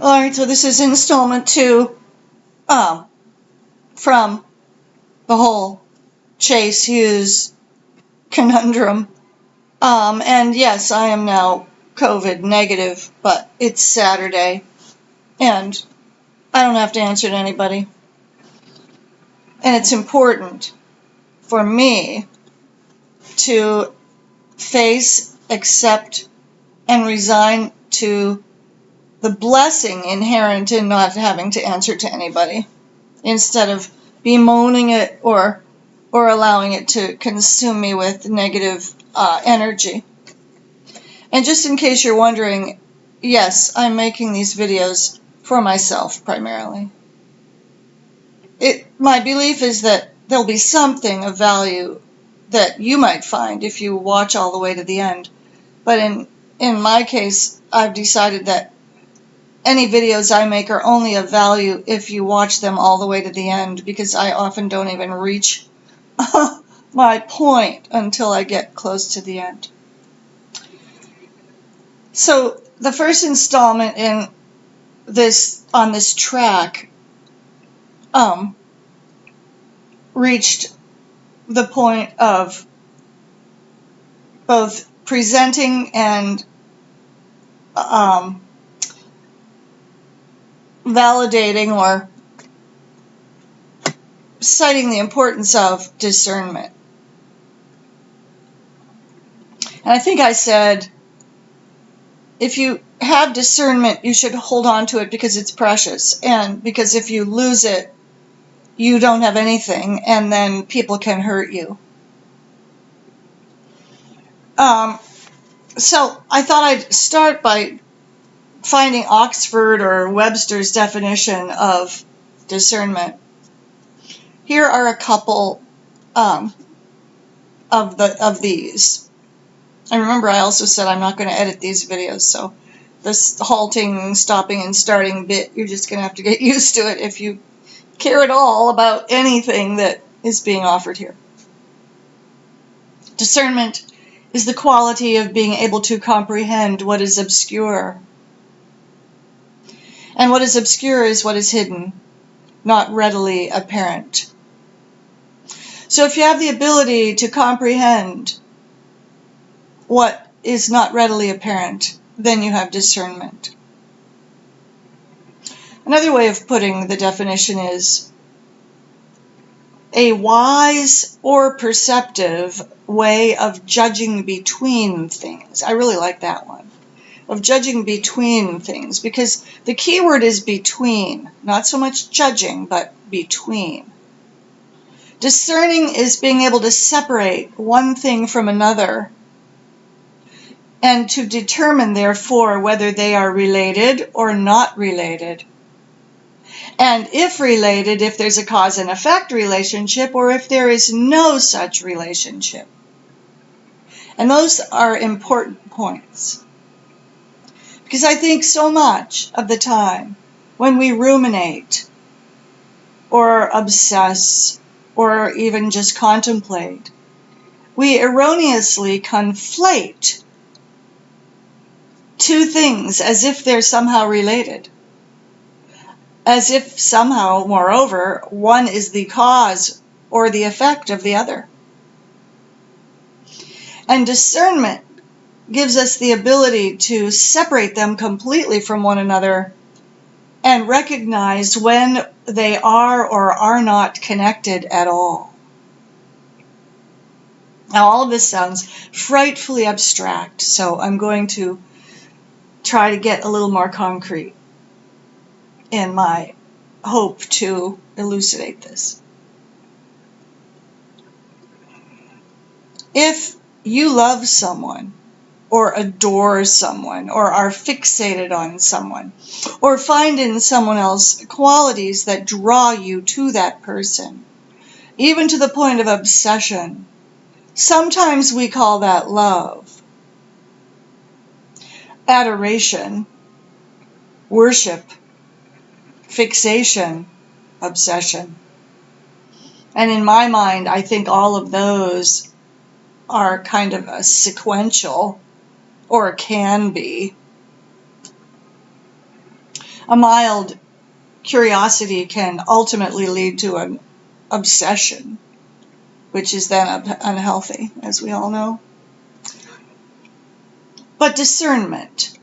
Alright, so this is installment 2 from the whole Chase Hughes conundrum. And yes, I am now COVID negative, but it's Saturday, and I don't have to answer to anybody. And it's important for me to face, accept, and resign to the blessing inherent in not having to answer to anybody, instead of bemoaning it or allowing it to consume me with negative energy. And just in case you're wondering, yes, I'm making these videos for myself primarily. My belief is that there'll be something of value that you might find if you watch all the way to the end. But in my case, I've decided that any videos I make are only of value if you watch them all the way to the end, because I often don't even reach my point until I get close to the end. So the first installment on this track reached the point of both presenting and validating or citing the importance of discernment. And I think I said, if you have discernment, you should hold on to it because it's precious, and because if you lose it, you don't have anything, and then people can hurt you. So I thought I'd start by finding Oxford or Webster's definition of discernment. Here are a couple of these. And remember, I also said I'm not going to edit these videos, so this halting, stopping, and starting bit, you're just going to have to get used to it if you care at all about anything that is being offered here. Discernment is the quality of being able to comprehend what is obscure. And what is obscure is what is hidden, not readily apparent. So if you have the ability to comprehend what is not readily apparent, then you have discernment. Another way of putting the definition is a wise or perceptive way of judging between things. I really like that one. Of judging between things, because the key word is between, not so much judging, but between. Discerning is being able to separate one thing from another and to determine, therefore, whether they are related or not related. And if related, if there's a cause and effect relationship, or if there is no such relationship. And those are important points. Because I think so much of the time when we ruminate or obsess or even just contemplate, we erroneously conflate two things as if they're somehow related. As if somehow, moreover, one is the cause or the effect of the other. And discernment gives us the ability to separate them completely from one another and recognize when they are or are not connected at all. Now, all of this sounds frightfully abstract, so I'm going to try to get a little more concrete in my hope to elucidate this. If you love someone, or adore someone, or are fixated on someone, or find in someone else qualities that draw you to that person, even to the point of obsession, sometimes we call that love. Adoration, worship, fixation, obsession. And in my mind, I think all of those are kind of a sequential, or can be. A mild curiosity can ultimately lead to an obsession, which is then unhealthy, as we all know. But discernment.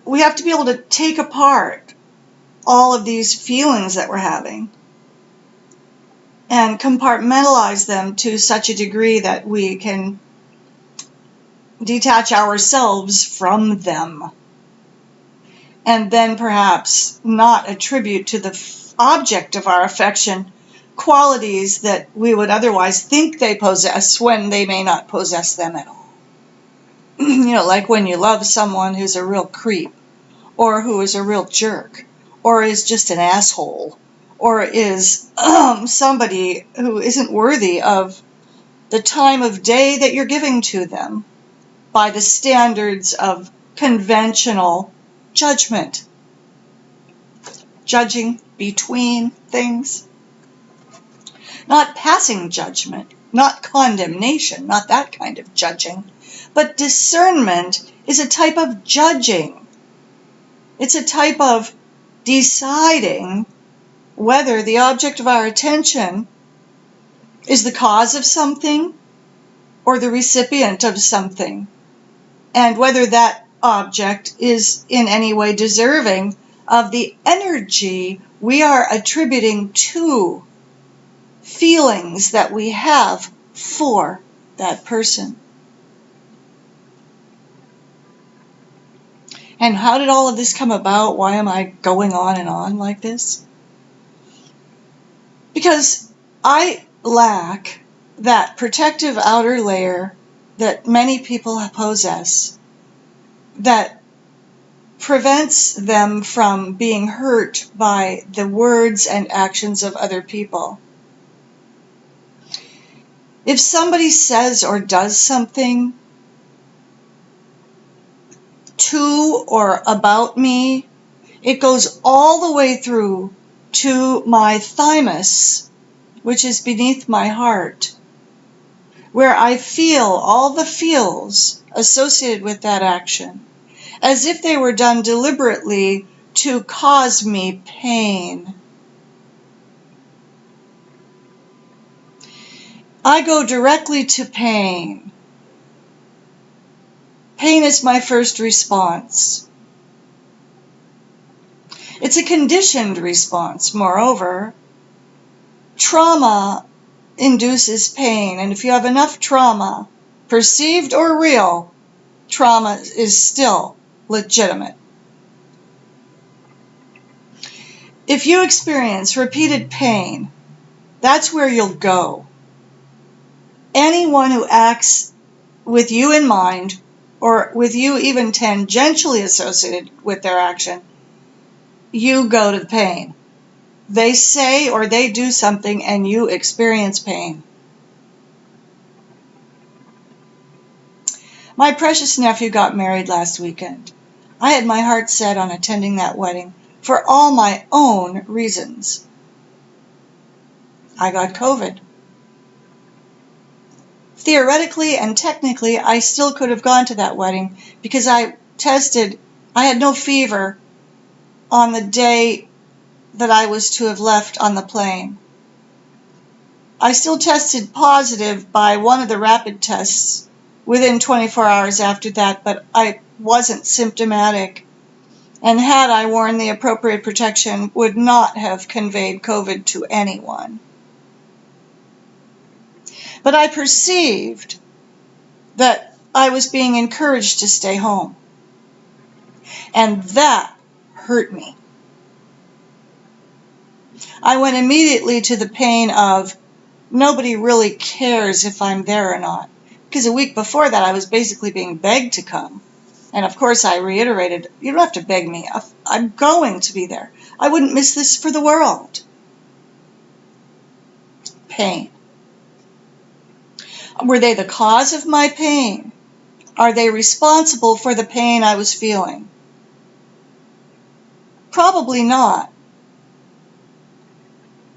We have to be able to take apart all of these feelings that we're having and compartmentalize them to such a degree that we can detach ourselves from them, and then perhaps not attribute to the object of our affection qualities that we would otherwise think they possess when they may not possess them at all. Like when you love someone who's a real creep, or who is a real jerk, or is just an asshole, or is somebody who isn't worthy of the time of day that you're giving to them by the standards of conventional judgment. Judging between things. Not passing judgment, not condemnation, not that kind of judging, but discernment is a type of judging. It's a type of deciding whether the object of our attention is the cause of something or the recipient of something, and whether that object is in any way deserving of the energy we are attributing to feelings that we have for that person. And how did all of this come about? Why am I going on and on like this? Because I lack that protective outer layer that many people possess that prevents them from being hurt by the words and actions of other people. If somebody says or does something to or about me, it goes all the way through to my thymus, which is beneath my heart, where I feel all the feels associated with that action, as if they were done deliberately to cause me pain. I go directly to pain. Pain is my first response. It's a conditioned response, moreover. Trauma induces pain, and if you have enough trauma, perceived or real, trauma is still legitimate. If you experience repeated pain, that's where you'll go. Anyone who acts with you in mind, or with you even tangentially associated with their action, you go to the pain. They say or they do something and you experience pain. My precious nephew got married last weekend. I had my heart set on attending that wedding for all my own reasons. I got COVID. Theoretically and technically, I still could have gone to that wedding because I tested. I had no fever on the day that I was to have left on the plane. I still tested positive by one of the rapid tests within 24 hours after that, but I wasn't symptomatic, and had I worn the appropriate protection, would not have conveyed COVID to anyone. But I perceived that I was being encouraged to stay home, and that hurt me. I went immediately to the pain of nobody really cares if I'm there or not, because a week before that I was basically being begged to come. And of course I reiterated, you don't have to beg me, I'm going to be there. I wouldn't miss this for the world. Pain. Were they the cause of my pain? Are they responsible for the pain I was feeling? Probably not.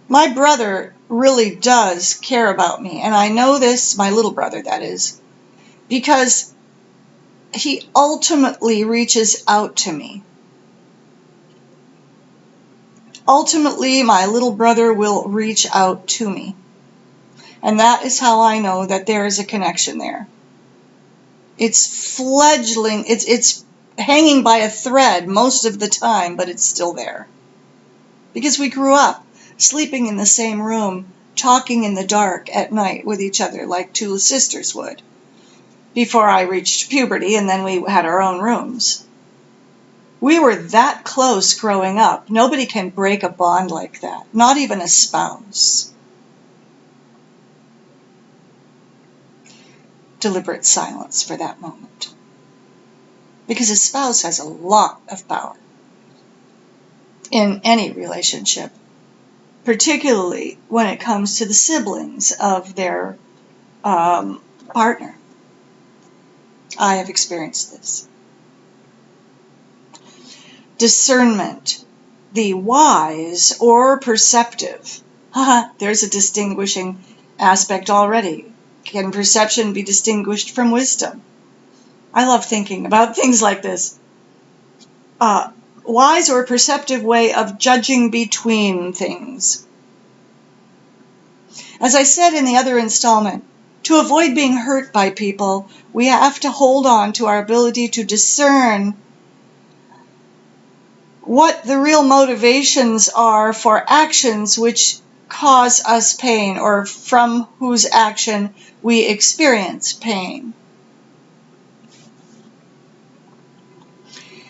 My brother really does care about me, and I know this, my little brother that is, because he ultimately reaches out to me. ultimately my little brother will reach out to me. And that is how I know that there is a connection there. It's fledgling, it's hanging by a thread most of the time, but it's still there. Because we grew up sleeping in the same room, talking in the dark at night with each other like two sisters would, before I reached puberty, and then we had our own rooms. We were that close growing up. Nobody can break a bond like that, not even a spouse. Deliberate silence for that moment. Because a spouse has a lot of power in any relationship, particularly when it comes to the siblings of their partner. I have experienced this. Discernment, the wise or perceptive. There's a distinguishing aspect already. Can perception be distinguished from wisdom? I love thinking about things like this. Wise or perceptive way of judging between things. As I said in the other installment, to avoid being hurt by people, we have to hold on to our ability to discern what the real motivations are for actions which cause us pain, or from whose action we experience pain.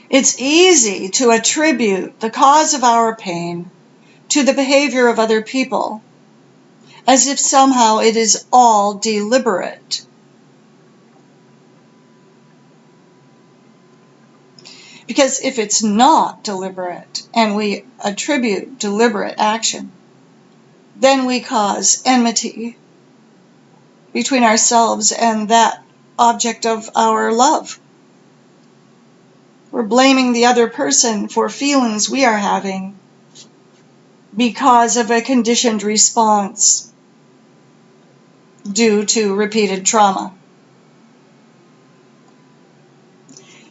It's easy to attribute the cause of our pain to the behavior of other people, as if somehow it is all deliberate. Because if it's not deliberate, and we attribute deliberate action, then we cause enmity between ourselves and that object of our love. We're blaming the other person for feelings we are having because of a conditioned response due to repeated trauma.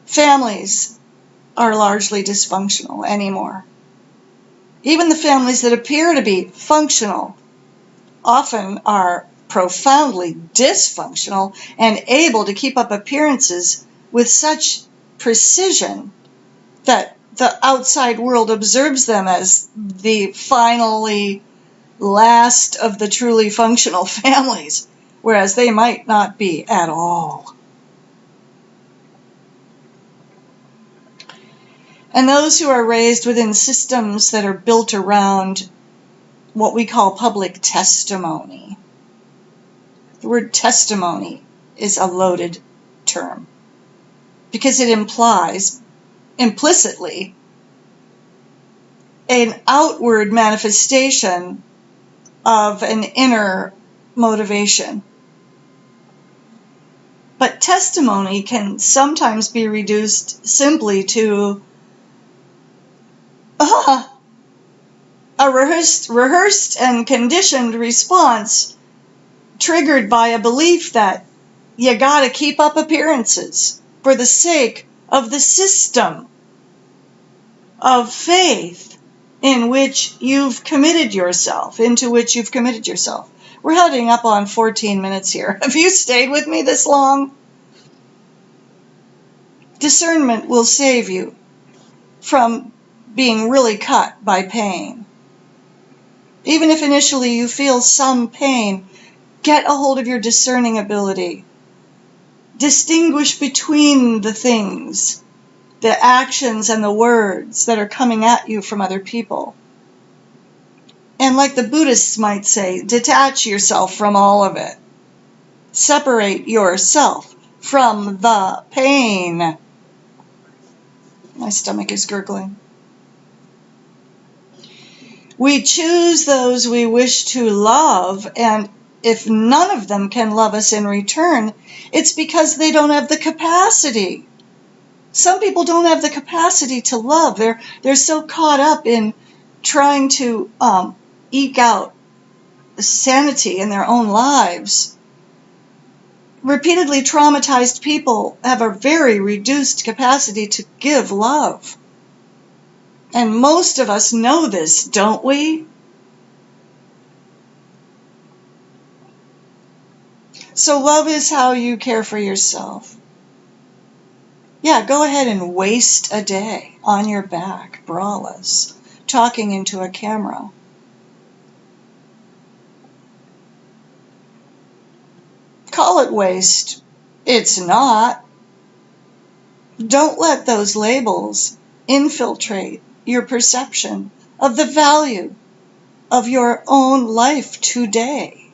Families are largely dysfunctional anymore. Even the families that appear to be functional often are profoundly dysfunctional and able to keep up appearances with such precision that the outside world observes them as the finally last of the truly functional families, whereas they might not be at all. And those who are raised within systems that are built around what we call public testimony. The word testimony is a loaded term because it implies implicitly an outward manifestation of an inner motivation. But testimony can sometimes be reduced simply to a rehearsed and conditioned response triggered by a belief that you gotta keep up appearances for the sake of the system of faith into which you've committed yourself. We're heading up on 14 minutes here. Have you stayed with me this long? Discernment will save you from being really cut by pain. Even if initially you feel some pain, get a hold of your discerning ability. Distinguish between the things, the actions and the words that are coming at you from other people. And like the Buddhists might say, detach yourself from all of it. Separate yourself from the pain. My stomach is gurgling. We choose those we wish to love, and if none of them can love us in return, it's because they don't have the capacity. Some people don't have the capacity to love. They're so caught up in trying to eke out sanity in their own lives. Repeatedly traumatized people have a very reduced capacity to give love. And most of us know this, don't we? So love is how you care for yourself. Yeah, go ahead and waste a day on your back, braless, talking into a camera. Call it waste. It's not. Don't let those labels infiltrate your perception of the value of your own life today.